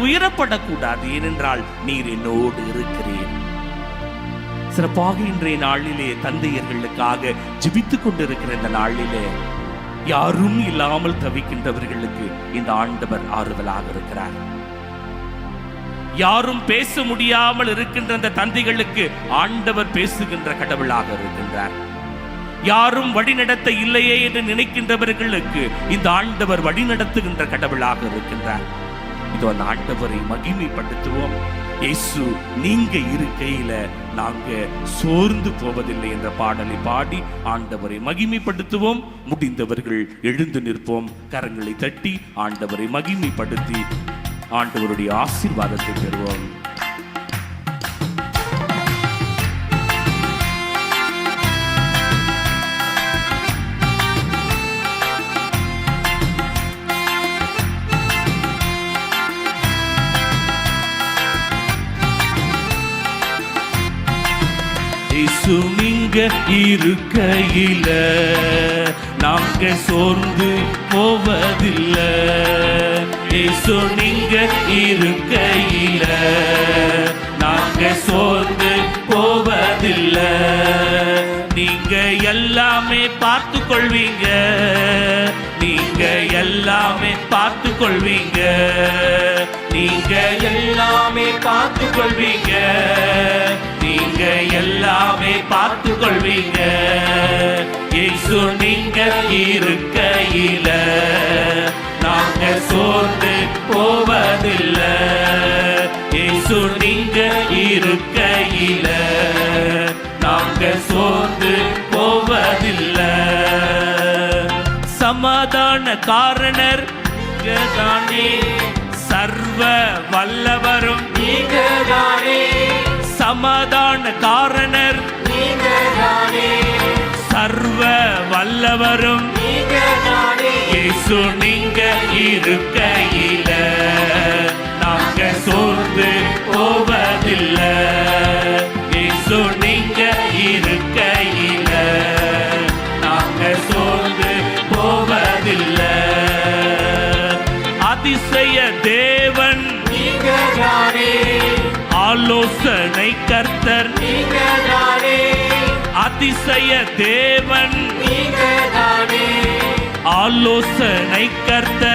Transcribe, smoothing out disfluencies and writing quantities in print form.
துயரப்படக்கூடாது, ஏனென்றால் நீர் என்னோடு இருக்கிறேன். சிறப்பாக இன்றைய நாளிலே தந்தையர்களுக்காக ஜெபித்துக் கொண்டிருக்கிற இந்த நாளிலே யாரும் இல்லாமல் தவிக்கின்றவர்களுக்கு இந்த ஆண்டவர் ஆறுதலாக இருக்கிறார். யாரும் பேச முடியாமல் இருக்கின்ற அந்த தந்தைகளுக்கு ஆண்டவர் பேசுகின்ற கடவுளாக இருக்கின்றார். யாரும் வழிநடத்த இல்லையே என்று நினைக்கின்றவர்களுக்கு இந்த ஆண்டவர் வழிநடத்துகின்ற கடவுளாக இருக்கின்றார். இதோ அந்த ஆண்டவரை மகிமைப்படுத்துவோம். இயேசு நீங்க இருக்கையில நாங்க சோர்ந்து போவதில்லை என்ற பாடலை பாடி ஆண்டவரை மகிமைப்படுத்துவோம். முடிந்தவர்கள் எழுந்து நிற்போம், கரங்களை தட்டி ஆண்டவரை மகிமைப்படுத்தி ஆண்டவருடைய ஆசீர்வாதத்தை பெறுவோம். இயேசு நீங்க இருக்கையில நாங்க சோர்ந்து போவதில்லை. இயேசு நீங்க இருக்கையில நாங்க சோர்ந்து போவதில்லை. நீங்க எல்லாமே பார்த்து கொள்வீங்க, நீங்க எல்லாமே பார்த்து கொள்வீங்க, நீங்க எல்லாமே பார்த்து கொள்வீங்க, நீங்க எல்லாமே பார்த்து கொள்வீங்க. இயேசு நீங்க இருக்கையில நாங்க சோர்ந்து போவதில்லை. இயேசு நீங்க இருக்கையில நாங்க சோர்ந்து போவதில்லை. சமாதான காரணர் நீங்கதானே, சர்வ வல்லவரும் நீங்கதானே. சமாதான காரணர் நீங்கதானே, சர்வ வல்லவரும் நீங்கதானே. இயேசு நீங்க இருக்கையில நாங்க சோர்ந்து போவதில்லை. இயேசு நீங்க இருக்கையில நாங்க சோர்ந்து போவதில்லை. அதிசய தேவன் நீங்கதானே, ஆலோசனை கர்த்தர் நீங்கதானே. அதிசய தேவன் நீங்கதானே, ஆலோசனை கர்த்தர்